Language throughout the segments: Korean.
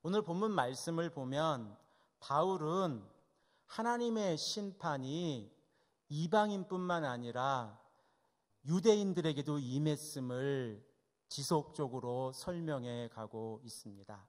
오늘 본문 말씀을 보면 바울은 하나님의 심판이 이방인뿐만 아니라 유대인들에게도 임했음을 지속적으로 설명해 가고 있습니다.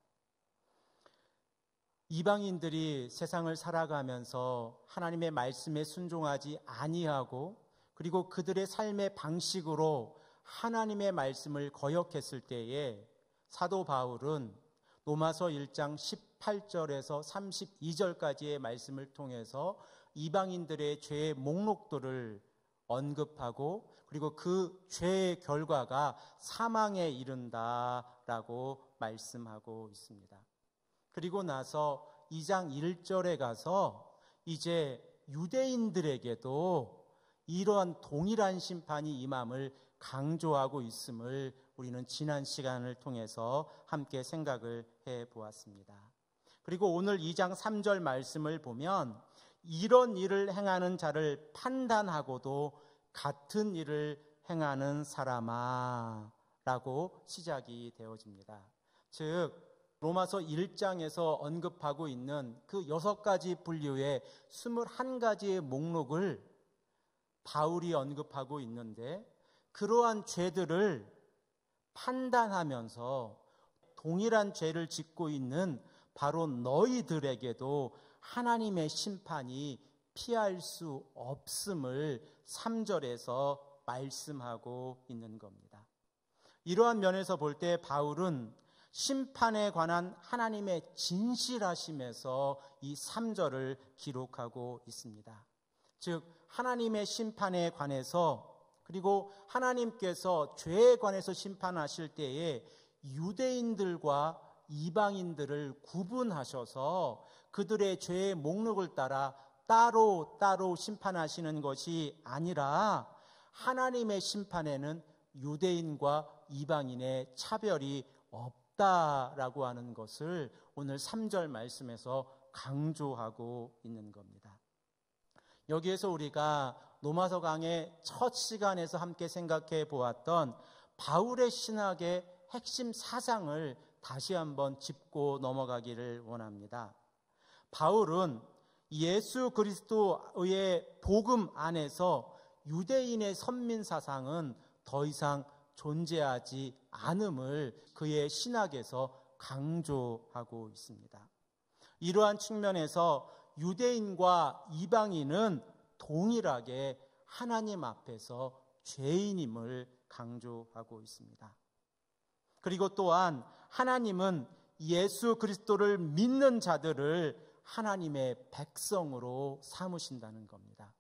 이방인들이 세상을 살아가면서 하나님의 말씀에 순종하지 아니하고 그리고 그들의 삶의 방식으로 하나님의 말씀을 거역했을 때에 사도 바울은 로마서 1장 18절에서 32절까지의 말씀을 통해서 이방인들의 죄의 목록들을 언급하고 그리고 그 죄의 결과가 사망에 이른다라고 말씀하고 있습니다. 그리고 나서 2장 1절에 가서 이제 유대인들에게도 이러한 동일한 심판이 임함을 강조하고 있음을 우리는 지난 시간을 통해서 함께 생각을 해보았습니다. 그리고 오늘 2장 3절 말씀을 보면 이런 일을 행하는 자를 판단하고도 같은 일을 행하는 사람아 라고 시작이 되어집니다. 즉 로마서 1장에서 언급하고 있는 그 6가지 분류의 21가지의 목록을 바울이 언급하고 있는데 그러한 죄들을 판단하면서 동일한 죄를 짓고 있는 바로 너희들에게도 하나님의 심판이 피할 수 없음을 3절에서 말씀하고 있는 겁니다. 이러한 면에서 볼 때 바울은 심판에 관한 하나님의 진실하심에서 이 3절을 기록하고 있습니다. 즉 하나님의 심판에 관해서 그리고 하나님께서 죄에 관해서 심판하실 때에 유대인들과 이방인들을 구분하셔서 그들의 죄의 목록을 따라 따로 심판하시는 것이 아니라 하나님의 심판에는 유대인과 이방인의 차별이 없다라고 하는 것을 오늘 3절 말씀에서 강조하고 있는 겁니다. 여기에서 우리가 로마서 강의 첫 시간에서 함께 생각해 보았던 바울의 신학의 핵심 사상을 다시 한번 짚고 넘어가기를 원합니다. 바울은 예수 그리스도의 복음 안에서 유대인의 선민 사상은 더 이상 존재하지 않음을 그의 신학에서 강조하고 있습니다. 이러한 측면에서 유대인과 이방인은 동일하게 하나님 앞에서 죄인임을 강조하고 있습니다. 그리고 또한 하나님은 예수 그리스도를 믿는 자들을 하나님의 백성으로 삼으신다는 겁니다.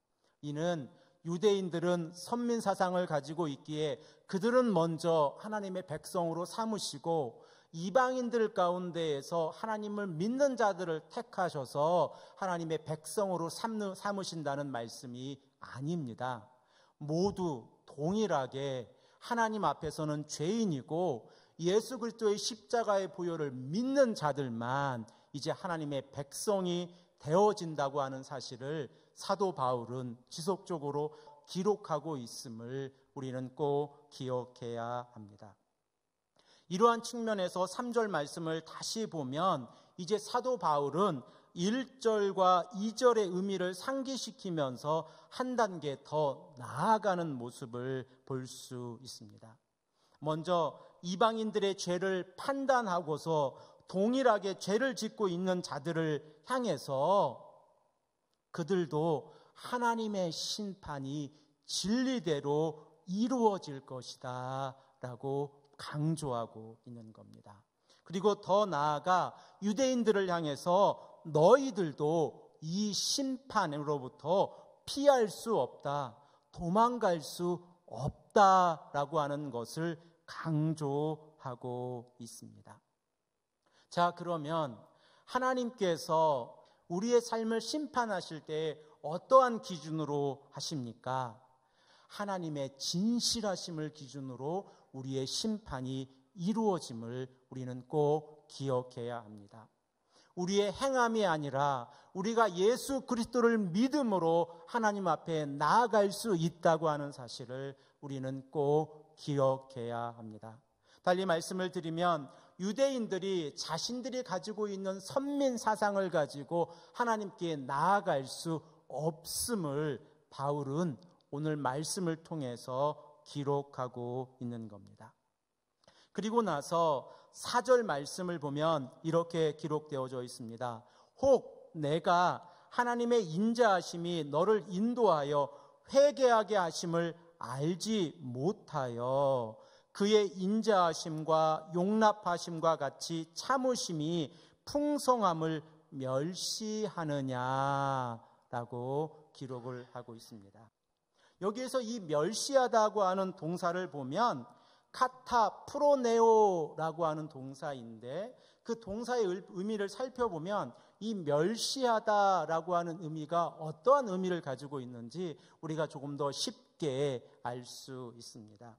이는 유대인들은 선민 사상을 가지고 있기에 그들은 먼저 하나님의 백성으로 삼으시고 이방인들 가운데에서 하나님을 믿는 자들을 택하셔서 하나님의 백성으로 삼으신다는 말씀이 아닙니다. 모두 동일하게 하나님 앞에서는 죄인이고 예수 그리스도의 십자가의 보혈을 믿는 자들만 이제 하나님의 백성이 되어진다고 하는 사실을 사도 바울은 지속적으로 기록하고 있음을 우리는 꼭 기억해야 합니다. 이러한 측면에서 3절 말씀을 다시 보면 이제 사도 바울은 1절과 2절의 의미를 상기시키면서 한 단계 더 나아가는 모습을 볼 수 있습니다. 먼저 이방인들의 죄를 판단하고서 동일하게 죄를 짓고 있는 자들을 향해서 그들도 하나님의 심판이 진리대로 이루어질 것이다 라고 강조하고 있는 겁니다. 그리고 더 나아가 유대인들을 향해서 너희들도 이 심판으로부터 피할 수 없다, 도망갈 수 없다라고 하는 것을 강조하고 있습니다. 자, 그러면 하나님께서 우리의 삶을 심판하실 때 어떠한 기준으로 하십니까? 하나님의 진실하심을 기준으로 우리의 심판이 이루어짐을 우리는 꼭 기억해야 합니다. 우리의 행함이 아니라 우리가 예수 그리스도를 믿음으로 하나님 앞에 나아갈 수 있다고 하는 사실을 우리는 꼭 기억해야 합니다. 달리 말씀을 드리면 유대인들이 자신들이 가지고 있는 선민 사상을 가지고 하나님께 나아갈 수 없음을 바울은 오늘 말씀을 통해서 기록하고 있는 겁니다. 그리고 나서 4절 말씀을 보면 이렇게 기록되어져 있습니다. 혹 내가 하나님의 인자하심이 너를 인도하여 회개하게 하심을 알지 못하여 그의 인자하심과 용납하심과 같이 참으심이 풍성함을 멸시하느냐라고 기록을 하고 있습니다. 여기에서 이 멸시하다고 하는 동사를 보면 카타 프로네오라고 하는 동사인데 그 동사의 의미를 살펴보면 이 멸시하다라고 하는 의미가 어떠한 의미를 가지고 있는지 우리가 조금 더 쉽게 알 수 있습니다.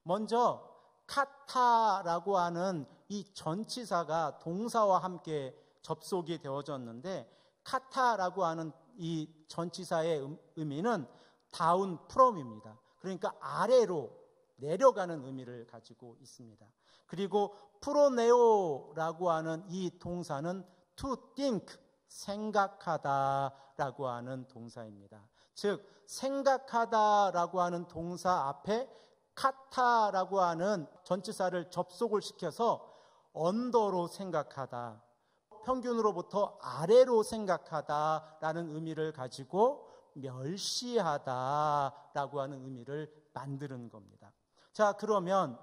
먼저 카타라고 하는 이 전치사가 동사와 함께 접속이 되어졌는데 카타라고 하는 이 전치사의 의미는 다운 프롬입니다. 그러니까 아래로 내려가는 의미를 가지고 있습니다. 그리고 프로네오라고 하는 이 동사는 to think, 생각하다라고 하는 동사입니다. 즉 생각하다라고 하는 동사 앞에 카타라고 하는 전치사를 접속을 시켜서 언더로 생각하다, 평균으로부터 아래로 생각하다라는 의미를 가지고 멸시하다라고 하는 의미를 만드는 겁니다. 자, 그러면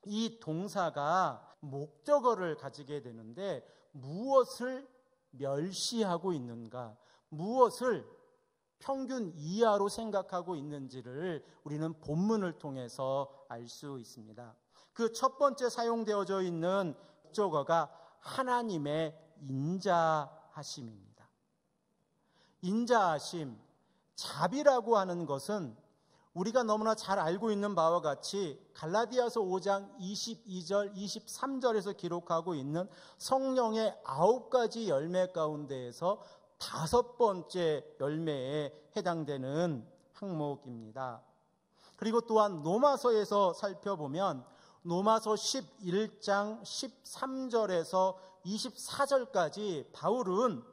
이 동사가 목적어를 가지게 되는데 무엇을 멸시하고 있는가, 무엇을 평균 이하로 생각하고 있는지를 우리는 본문을 통해서 알 수 있습니다. 그 첫 번째 사용되어져 있는 목적어가 하나님의 인자하심입니다. 인자하심, 자비라고 하는 것은 우리가 너무나 잘 알고 있는 바와 같이 갈라디아서 5장 22절, 23절에서 기록하고 있는 성령의 9가지 열매 가운데에서 5번째 열매에 해당되는 항목입니다. 그리고 또한 로마서에서 살펴보면 로마서 11장 13절에서 24절까지 바울은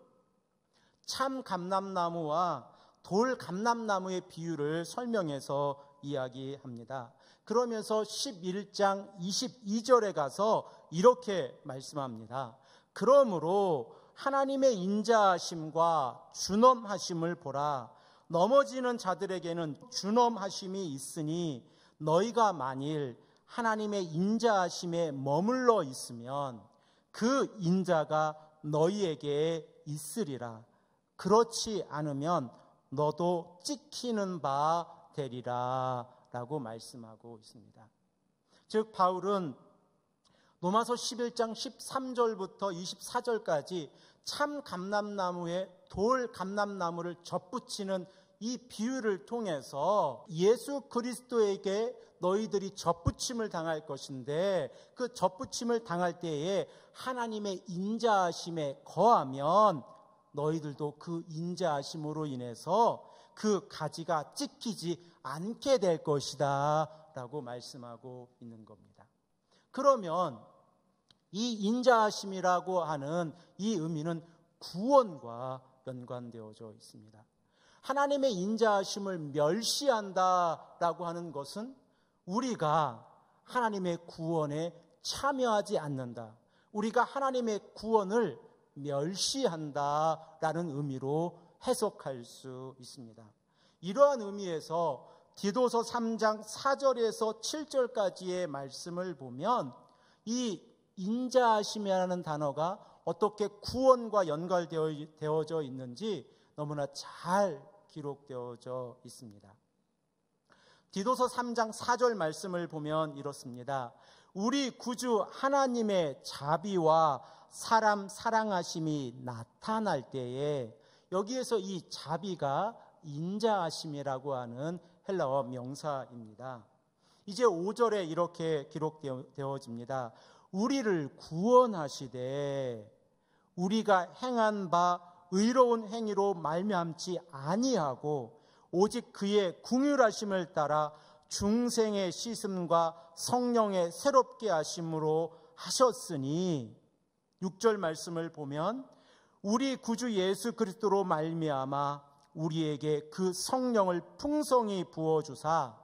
참 감람나무와 돌 감람나무의 비유를 설명해서 이야기합니다. 그러면서 11장 22절에 가서 이렇게 말씀합니다. 그러므로 하나님의 인자하심과 준엄하심을 보라. 넘어지는 자들에게는 준엄하심이 있으니 너희가 만일 하나님의 인자하심에 머물러 있으면 그 인자가 너희에게 있으리라. 그렇지 않으면 너도 찍히는 바 되리라 라고 말씀하고 있습니다. 즉 바울은 로마서 11장 13절부터 24절까지 참 감람나무에 돌 감람나무를 접붙이는 이 비유를 통해서 예수 그리스도에게 너희들이 접붙임을 당할 것인데 그 접붙임을 당할 때에 하나님의 인자하심에 거하면 너희들도 그 인자하심으로 인해서 그 가지가 찢기지 않게 될 것이다 라고 말씀하고 있는 겁니다. 그러면 이 인자하심이라고 하는 이 의미는 구원과 연관되어져 있습니다. 하나님의 인자하심을 멸시한다라고 하는 것은 우리가 하나님의 구원에 참여하지 않는다, 우리가 하나님의 구원을 멸시한다라는 의미로 해석할 수 있습니다. 이러한 의미에서 디도서 3장 4절에서 7절까지의 말씀을 보면 이 인자하심이라는 단어가 어떻게 구원과 연결되어져 있는지 너무나 잘 기록되어져 있습니다. 디도서 3장 4절 말씀을 보면 이렇습니다. 우리 구주 하나님의 자비와 사람 사랑하심이 나타날 때에, 여기에서 이 자비가 인자하심이라고 하는 헬라어 명사입니다. 이제 5절에 이렇게 기록되어집니다. 우리를 구원하시되 우리가 행한 바 의로운 행위로 말미암지 아니하고 오직 그의 긍휼하심을 따라 중생의 씻음과 성령의 새롭게 하심으로 하셨으니 6절 말씀을 보면 우리 구주 예수 그리스도로 말미암아 우리에게 그 성령을 풍성히 부어주사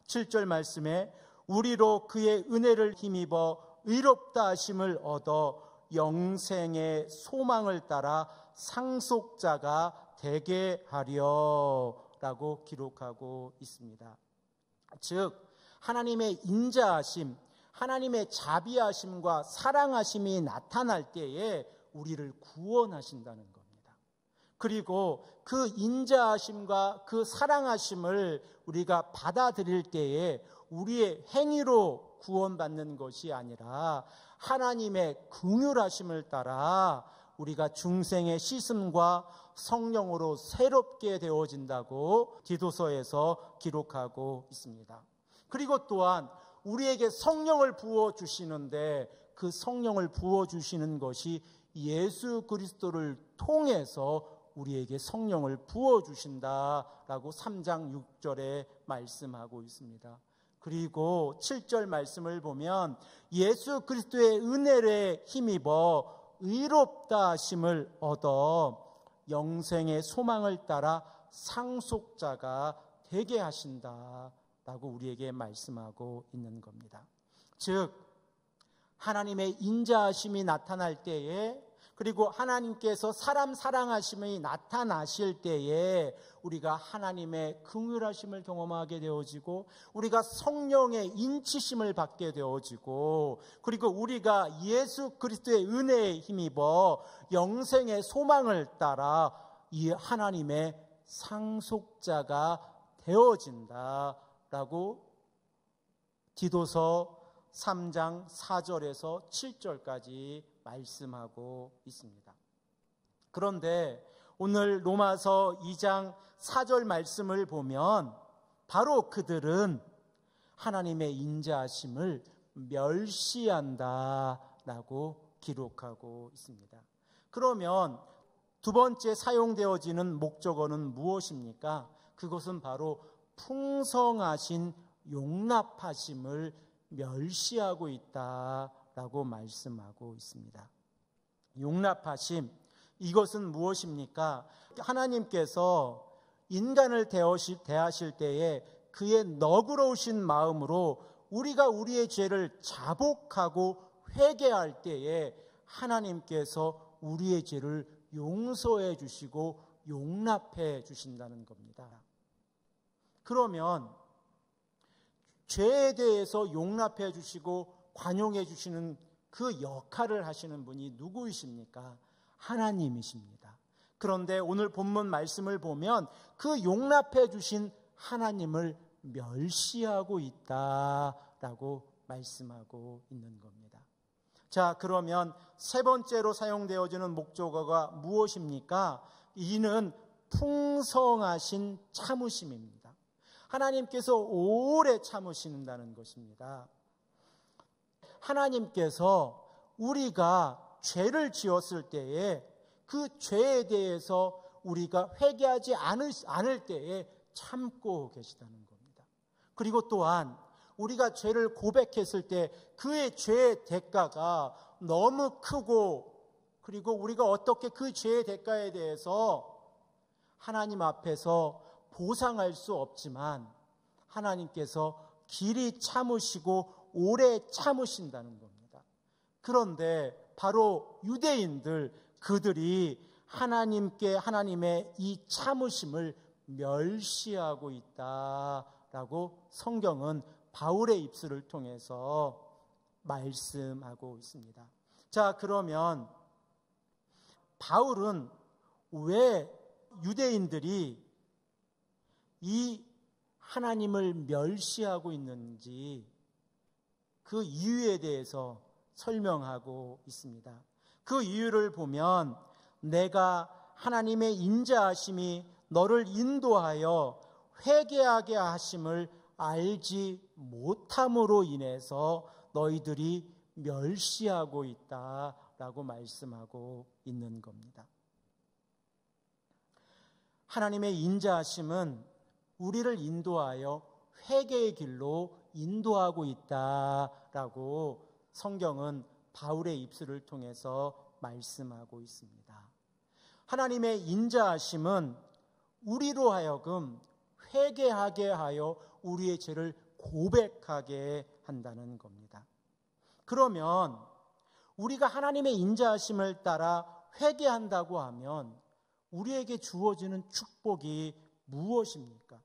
7절 말씀에 우리로 그의 은혜를 힘입어 의롭다 하심을 얻어 영생의 소망을 따라 상속자가 되게 하려라고 기록하고 있습니다. 즉 하나님의 인자하심, 하나님의 자비하심과 사랑하심이 나타날 때에 우리를 구원하신다는 겁니다. 그리고 그 인자하심과 그 사랑하심을 우리가 받아들일 때에 우리의 행위로 구원받는 것이 아니라 하나님의 긍휼하심을 따라 우리가 중생의 씻음과 성령으로 새롭게 되어진다고 디도서에서 기록하고 있습니다. 그리고 또한 우리에게 성령을 부어주시는데 그 성령을 부어주시는 것이 예수 그리스도를 통해서 우리에게 성령을 부어주신다라고 3장 6절에 말씀하고 있습니다. 그리고 7절 말씀을 보면 예수 그리스도의 은혜에 힘입어 의롭다 하심을 얻어 영생의 소망을 따라 상속자가 되게 하신다라고 우리에게 말씀하고 있는 겁니다. 즉 하나님의 인자하심이 나타날 때에 그리고 하나님께서 사람 사랑하심이 나타나실 때에 우리가 하나님의 긍휼하심을 경험하게 되어지고 우리가 성령의 인치심을 받게 되어지고 그리고 우리가 예수 그리스도의 은혜에 힘입어 영생의 소망을 따라 이 하나님의 상속자가 되어진다라고 디도서 3장 4절에서 7절까지 말씀하고 있습니다. 그런데 오늘 로마서 2장 4절 말씀을 보면 바로 그들은 하나님의 인자하심을 멸시한다라고 기록하고 있습니다. 그러면 두 번째 사용되어지는 목적어는 무엇입니까? 그것은 바로 풍성하신 용납하심을 멸시하고 있다라고 말씀하고 있습니다. 용납하심, 이것은 무엇입니까? 하나님께서 인간을 대하실 때에 그의 너그러우신 마음으로 우리가 우리의 죄를 자복하고 회개할 때에 하나님께서 우리의 죄를 용서해 주시고 용납해 주신다는 겁니다. 그러면 죄에 대해서 용납해 주시고 관용해 주시는 그 역할을 하시는 분이 누구이십니까? 하나님이십니다. 그런데 오늘 본문 말씀을 보면 그 용납해 주신 하나님을 멸시하고 있다라고 말씀하고 있는 겁니다. 자, 그러면 세 번째로 사용되어지는 목적어가 무엇입니까? 이는 풍성하신 참으심입니다. 하나님께서 오래 참으신다는 것입니다. 하나님께서 우리가 죄를 지었을 때에 그 죄에 대해서 우리가 회개하지 않을 때에 참고 계시다는 겁니다. 그리고 또한 우리가 죄를 고백했을 때 그의 죄의 대가가 너무 크고 그리고 우리가 어떻게 그 죄의 대가에 대해서 하나님 앞에서 보상할 수 없지만 하나님께서 길이 참으시고 오래 참으신다는 겁니다. 그런데 바로 유대인들 그들이 하나님의 이 참으심을 멸시하고 있다라고 성경은 바울의 입술을 통해서 말씀하고 있습니다. 자, 그러면 바울은 왜 유대인들이 이 하나님을 멸시하고 있는지 그 이유에 대해서 설명하고 있습니다. 그 이유를 보면 내가 하나님의 인자하심이 너를 인도하여 회개하게 하심을 알지 못함으로 인해서 너희들이 멸시하고 있다라고 말씀하고 있는 겁니다. 하나님의 인자하심은 우리를 인도하여 회개의 길로 인도하고 있다라고 성경은 바울의 입술을 통해서 말씀하고 있습니다. 하나님의 인자하심은 우리로 하여금 회개하게 하여 우리의 죄를 고백하게 한다는 겁니다. 그러면 우리가 하나님의 인자하심을 따라 회개한다고 하면 우리에게 주어지는 축복이 무엇입니까?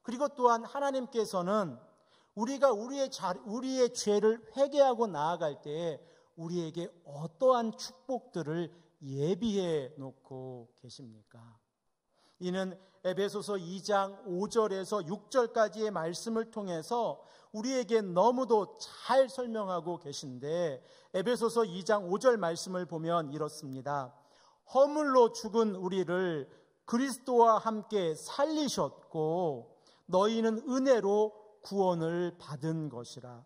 그리고 또한 하나님께서는 우리가 우리의 죄를 회개하고 나아갈 때에 우리에게 어떠한 축복들을 예비해 놓고 계십니까? 이는 에베소서 2장 5절에서 6절까지의 말씀을 통해서 우리에게 너무도 잘 설명하고 계신데, 에베소서 2장 5절 말씀을 보면 이렇습니다. 허물로 죽은 우리를 그리스도와 함께 살리셨고 너희는 은혜로 구원을 받은 것이라.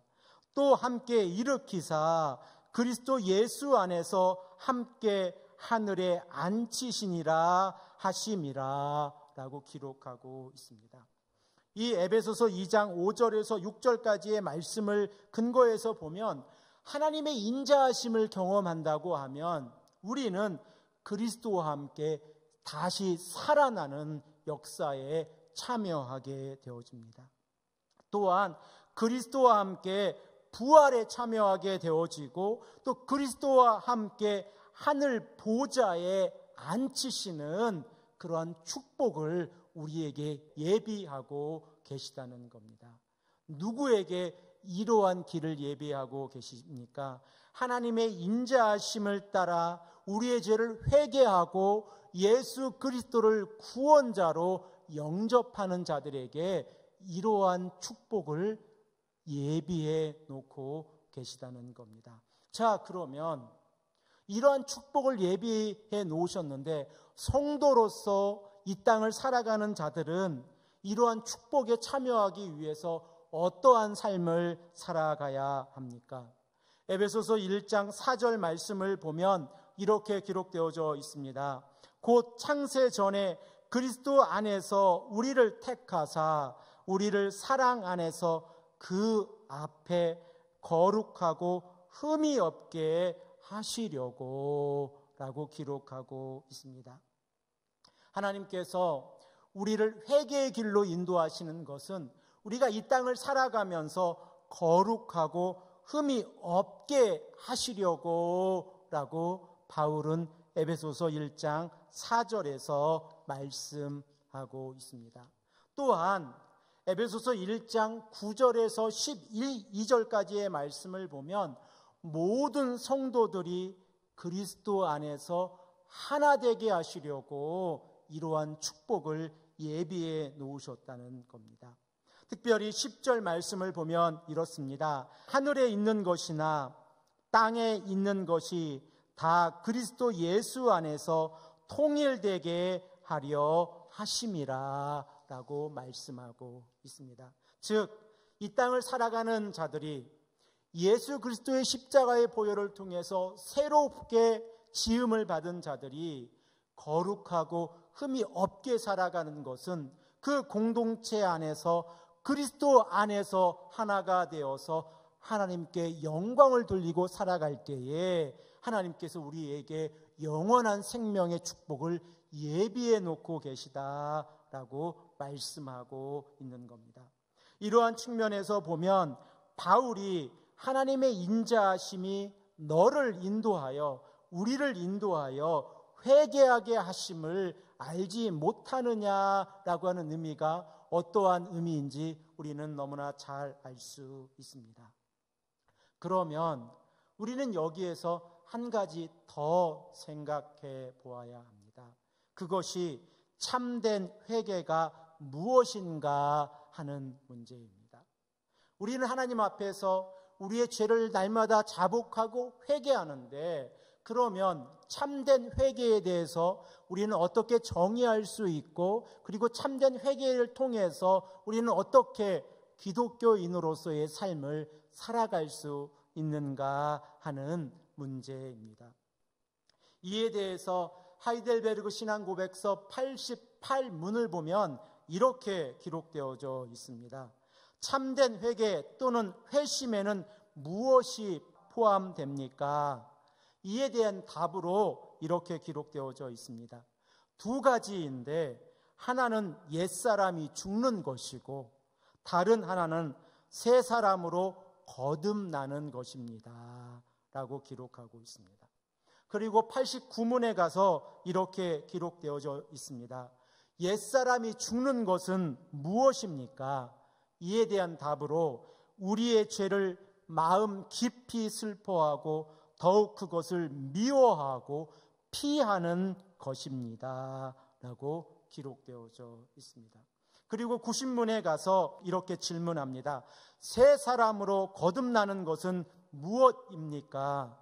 또 함께 일으키사 그리스도 예수 안에서 함께 하늘에 앉히시니라 하심이라 라고 기록하고 있습니다. 이 에베소서 2장 5절에서 6절까지의 말씀을 근거해서 보면 하나님의 인자하심을 경험한다고 하면 우리는 그리스도와 함께 다시 살아나는 역사에 참여하게 되어집니다. 또한 그리스도와 함께 부활에 참여하게 되어지고 또 그리스도와 함께 하늘 보좌에 앉히시는 그러한 축복을 우리에게 예비하고 계시다는 겁니다. 누구에게 이러한 길을 예비하고 계십니까? 하나님의 인자하심을 따라 우리의 죄를 회개하고 예수 그리스도를 구원자로 영접하는 자들에게 이러한 축복을 예비해 놓고 계시다는 겁니다. 자, 그러면 이러한 축복을 예비해 놓으셨는데 성도로서 이 땅을 살아가는 자들은 이러한 축복에 참여하기 위해서 어떠한 삶을 살아가야 합니까? 에베소서 1장 4절 말씀을 보면 이렇게 기록되어져 있습니다. 곧 창세 전에 그리스도 안에서 우리를 택하사 우리를 사랑 안에서 그 앞에 거룩하고 흠이 없게 하시려고 라고 기록하고 있습니다. 하나님께서 우리를 회개의 길로 인도하시는 것은 우리가 이 땅을 살아가면서 거룩하고 흠이 없게 하시려고 라고 바울은 에베소서 1장 4절에서 말씀하고 있습니다. 또한 에베소서 1장 9절에서 12절까지의 말씀을 보면 모든 성도들이 그리스도 안에서 하나 되게 하시려고 이러한 축복을 예비해 놓으셨다는 겁니다. 특별히 10절 말씀을 보면 이렇습니다. 하늘에 있는 것이나 땅에 있는 것이 다 그리스도 예수 안에서 통일되게 하려 하심이라 라고 말씀하고 있습니다. 즉, 이 땅을 살아가는 자들이 예수 그리스도의 십자가의 보혈을 통해서 새롭게 지음을 받은 자들이 거룩하고 흠이 없게 살아가는 것은 그 공동체 안에서 그리스도 안에서 하나가 되어서 하나님께 영광을 돌리고 살아갈 때에 하나님께서 우리에게 영원한 생명의 축복을 예비해 놓고 계시다라고 말씀하고 있는 겁니다. 이러한 측면에서 보면 바울이 하나님의 인자하심이 너를 인도하여 우리를 인도하여 회개하게 하심을 알지 못하느냐라고 하는 의미가 어떠한 의미인지 우리는 너무나 잘 알 수 있습니다. 그러면 우리는 여기에서 한 가지 더 생각해 보아야 합니다. 그것이 참된 회개가 무엇인가 하는 문제입니다. 우리는 하나님 앞에서 우리의 죄를 날마다 자복하고 회개하는데, 그러면 참된 회개에 대해서 우리는 어떻게 정의할 수 있고, 그리고 참된 회개를 통해서 우리는 어떻게 기독교인으로서의 삶을 살아갈 수 있는가 하는 문제입니다. 이에 대해서 하이델베르그 신앙고백서 88문을 보면 이렇게 기록되어져 있습니다. 참된 회개 또는 회심에는 무엇이 포함됩니까? 이에 대한 답으로 이렇게 기록되어져 있습니다. 두 가지인데 하나는 옛사람이 죽는 것이고 다른 하나는 새 사람으로 거듭나는 것입니다 라고 기록하고 있습니다. 그리고 89문에 가서 이렇게 기록되어져 있습니다. 옛사람이 죽는 것은 무엇입니까? 이에 대한 답으로 우리의 죄를 마음 깊이 슬퍼하고 더욱 그것을 미워하고 피하는 것입니다 라고 기록되어져 있습니다. 그리고 90문에 가서 이렇게 질문합니다. 새 사람으로 거듭나는 것은 무엇입니까?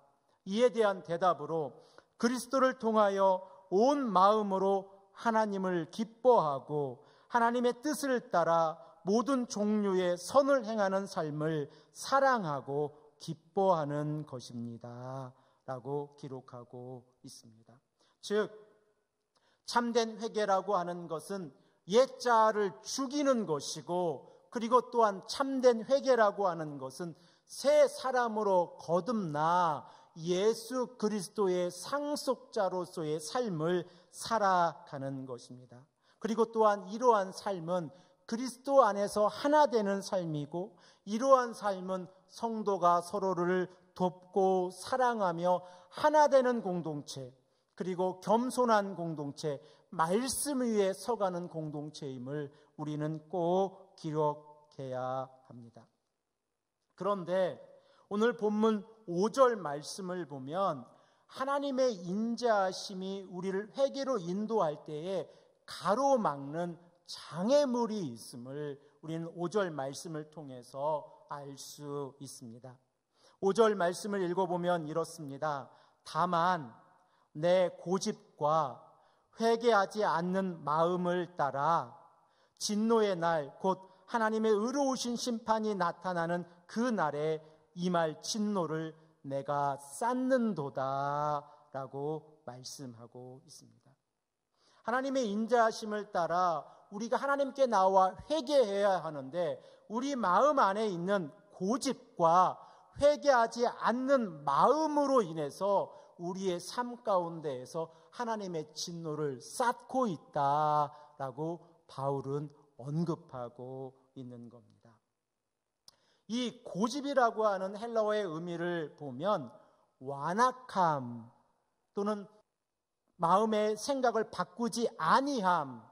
이에 대한 대답으로 그리스도를 통하여 온 마음으로 하나님을 기뻐하고 하나님의 뜻을 따라 모든 종류의 선을 행하는 삶을 사랑하고 기뻐하는 것입니다 라고 기록하고 있습니다. 즉 참된 회개라고 하는 것은 옛자를 죽이는 것이고, 그리고 또한 참된 회개라고 하는 것은 새 사람으로 거듭나 예수 그리스도의 상속자로서의 삶을 살아가는 것입니다. 그리고 또한 이러한 삶은 그리스도 안에서 하나 되는 삶이고, 이러한 삶은 성도가 서로를 돕고 사랑하며 하나 되는 공동체, 그리고 겸손한 공동체, 말씀 위에 서가는 공동체임을 우리는 꼭 기억해야 합니다. 그런데 오늘 본문 5절 말씀을 보면 하나님의 인자하심이 우리를 회개로 인도할 때에 가로막는 장애물이 있음을 우리는 5절 말씀을 통해서 알 수 있습니다. 5절 말씀을 읽어보면 이렇습니다. 다만 내 고집과 회개하지 않는 마음을 따라 진노의 날 곧 하나님의 의로우신 심판이 나타나는 그 날에 임할 진노를 내가 쌓는도다 라고 말씀하고 있습니다. 하나님의 인자하심을 따라 우리가 하나님께 나와 회개해야 하는데, 우리 마음 안에 있는 고집과 회개하지 않는 마음으로 인해서 우리의 삶 가운데에서 하나님의 진노를 쌓고 있다라고 바울은 언급하고 있는 겁니다. 이 고집이라고 하는 헬라어의 의미를 보면 완악함 또는 마음의 생각을 바꾸지 아니함,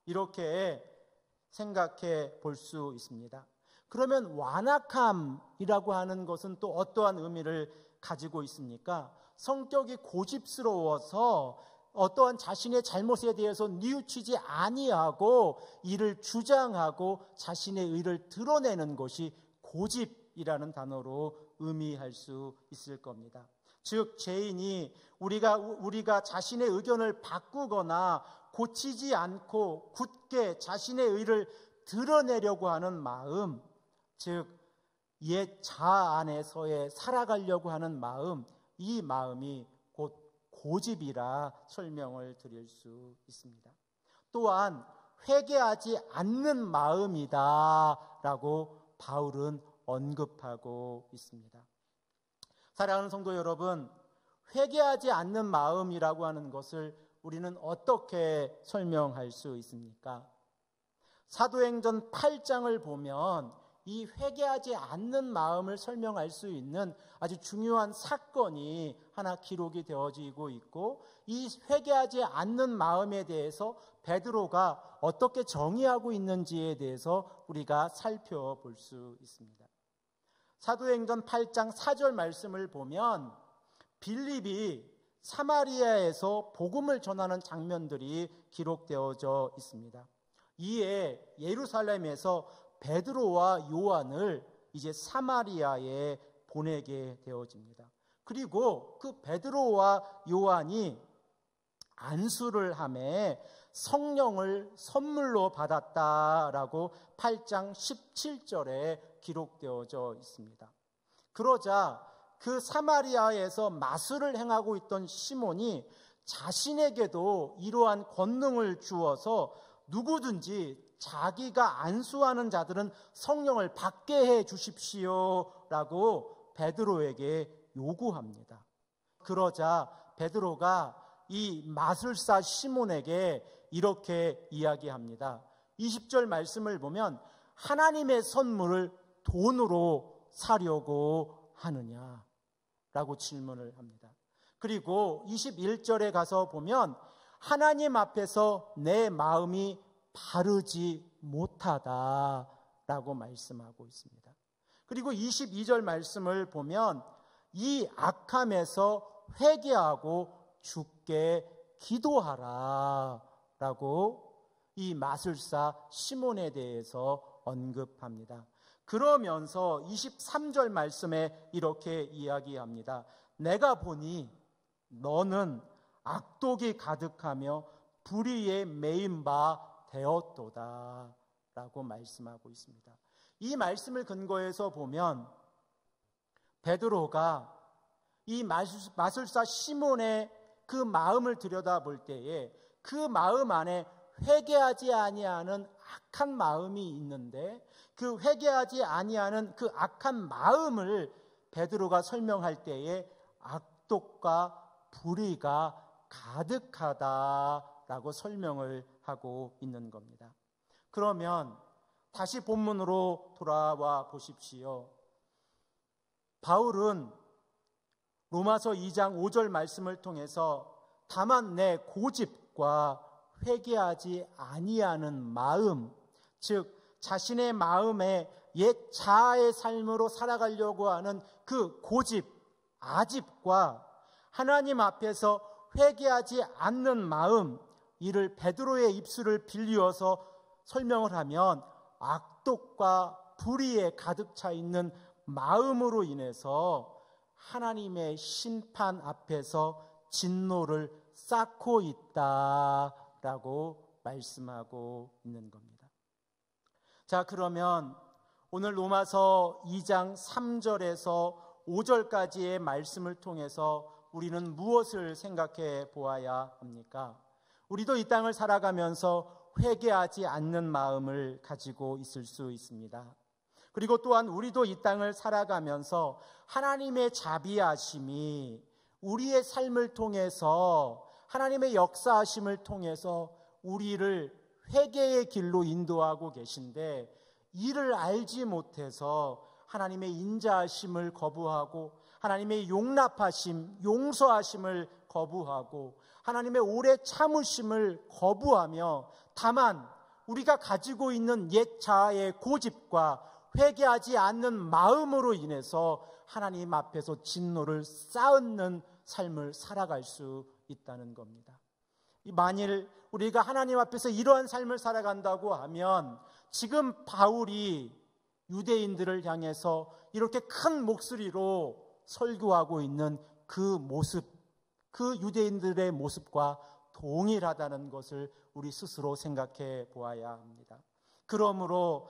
이렇게 생각해 볼 수 있습니다. 그러면 완악함이라고 하는 것은 또 어떠한 의미를 가지고 있습니까? 성격이 고집스러워서 어떠한 자신의 잘못에 대해서 뉘우치지 아니하고 이를 주장하고 자신의 의를 드러내는 것이 고집이라는 단어로 의미할 수 있을 겁니다. 즉 죄인이 우리가 자신의 의견을 바꾸거나 고치지 않고 굳게 자신의 의를 드러내려고 하는 마음, 즉 옛 자아 안에서의 살아가려고 하는 마음, 이 마음이 곧 고집이라 설명을 드릴 수 있습니다. 또한 회개하지 않는 마음이다 라고 바울은 언급하고 있습니다. 사랑하는 성도 여러분, 회개하지 않는 마음이라고 하는 것을 우리는 어떻게 설명할 수 있습니까? 사도행전 8장을 보면 이 회개하지 않는 마음을 설명할 수 있는 아주 중요한 사건이 하나 기록이 되어지고 있고, 이 회개하지 않는 마음에 대해서 베드로가 어떻게 정의하고 있는지에 대해서 우리가 살펴볼 수 있습니다. 사도행전 8장 4절 말씀을 보면 빌립이 사마리아에서 복음을 전하는 장면들이 기록되어져 있습니다. 이에 예루살렘에서 베드로와 요한을 이제 사마리아에 보내게 되어집니다. 그리고 그 베드로와 요한이 안수를 하매 성령을 선물로 받았다라고 8장 17절에 기록되어져 있습니다. 그러자 그 사마리아에서 마술을 행하고 있던 시몬이 자신에게도 이러한 권능을 주어서 누구든지 자기가 안수하는 자들은 성령을 받게 해 주십시오라고 베드로에게 요구합니다. 그러자 베드로가 이 마술사 시몬에게 이렇게 이야기합니다. 20절 말씀을 보면 하나님의 선물을 돈으로 사려고 하느냐라고 질문을 합니다. 그리고 21절에 가서 보면 하나님 앞에서 내 마음이 바르지 못하다라고 말씀하고 있습니다. 그리고 22절 말씀을 보면 이 악함에서 회개하고 주께 기도하라 라고 이 마술사 시몬에 대해서 언급합니다. 그러면서 23절 말씀에 이렇게 이야기합니다. 내가 보니 너는 악독이 가득하며 불의에 매인 바 되었도다 라고 말씀하고 있습니다. 이 말씀을 근거해서 보면 베드로가 이 마술사 시몬의 그 마음을 들여다볼 때에 그 마음 안에 회개하지 아니하는 악한 마음이 있는데 그 회개하지 아니하는 그 악한 마음을 베드로가 설명할 때에 악독과 불의가 가득하다라고 설명을 하고 있는 겁니다. 그러면 다시 본문으로 돌아와 보십시오. 바울은 로마서 2장 5절 말씀을 통해서 다만 내 고집과 회개하지 아니하는 마음, 즉 자신의 마음에 옛 자아의 삶으로 살아가려고 하는 그 고집, 아집과 하나님 앞에서 회개하지 않는 마음, 이를 베드로의 입술을 빌리어서 설명을 하면 악독과 불의에 가득 차 있는 마음으로 인해서 하나님의 심판 앞에서 진노를 쌓고 있다라고 말씀하고 있는 겁니다. 자, 그러면 오늘 로마서 2장 3절에서 5절까지의 말씀을 통해서 우리는 무엇을 생각해 보아야 합니까? 우리도 이 땅을 살아가면서 회개하지 않는 마음을 가지고 있을 수 있습니다. 그리고 또한 우리도 이 땅을 살아가면서 하나님의 자비하심이 우리의 삶을 통해서 하나님의 역사하심을 통해서 우리를 회개의 길로 인도하고 계신데 이를 알지 못해서 하나님의 인자하심을 거부하고 하나님의 용납하심, 용서하심을 거부하고 하나님의 오래 참으심을 거부하며 다만 우리가 가지고 있는 옛 자아의 고집과 회개하지 않는 마음으로 인해서 하나님 앞에서 진노를 쌓는 삶을 살아갈 수 있다는 겁니다. 만일 우리가 하나님 앞에서 이러한 삶을 살아간다고 하면 지금 바울이 유대인들을 향해서 이렇게 큰 목소리로 설교하고 있는 그 모습, 그 유대인들의 모습과 동일하다는 것을 우리 스스로 생각해 보아야 합니다. 그러므로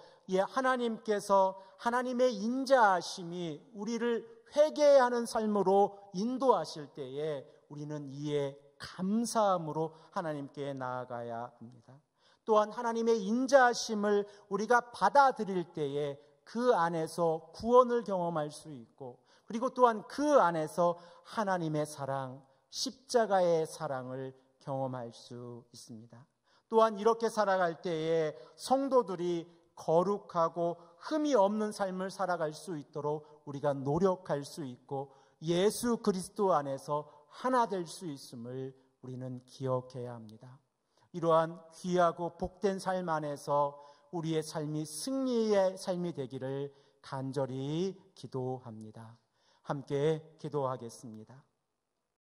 하나님께서 하나님의 인자하심이 우리를 회개하는 삶으로 인도하실 때에 우리는 이에 감사함으로 하나님께 나아가야 합니다. 또한 하나님의 인자하심을 우리가 받아들일 때에 그 안에서 구원을 경험할 수 있고 그리고 또한 그 안에서 하나님의 사랑, 십자가의 사랑을 경험할 수 있습니다. 또한 이렇게 살아갈 때에 성도들이 거룩하고 흠이 없는 삶을 살아갈 수 있도록 우리가 노력할 수 있고 예수 그리스도 안에서 하나 될 수 있음을 우리는 기억해야 합니다. 이러한 귀하고 복된 삶 안에서 우리의 삶이 승리의 삶이 되기를 간절히 기도합니다. 함께 기도하겠습니다.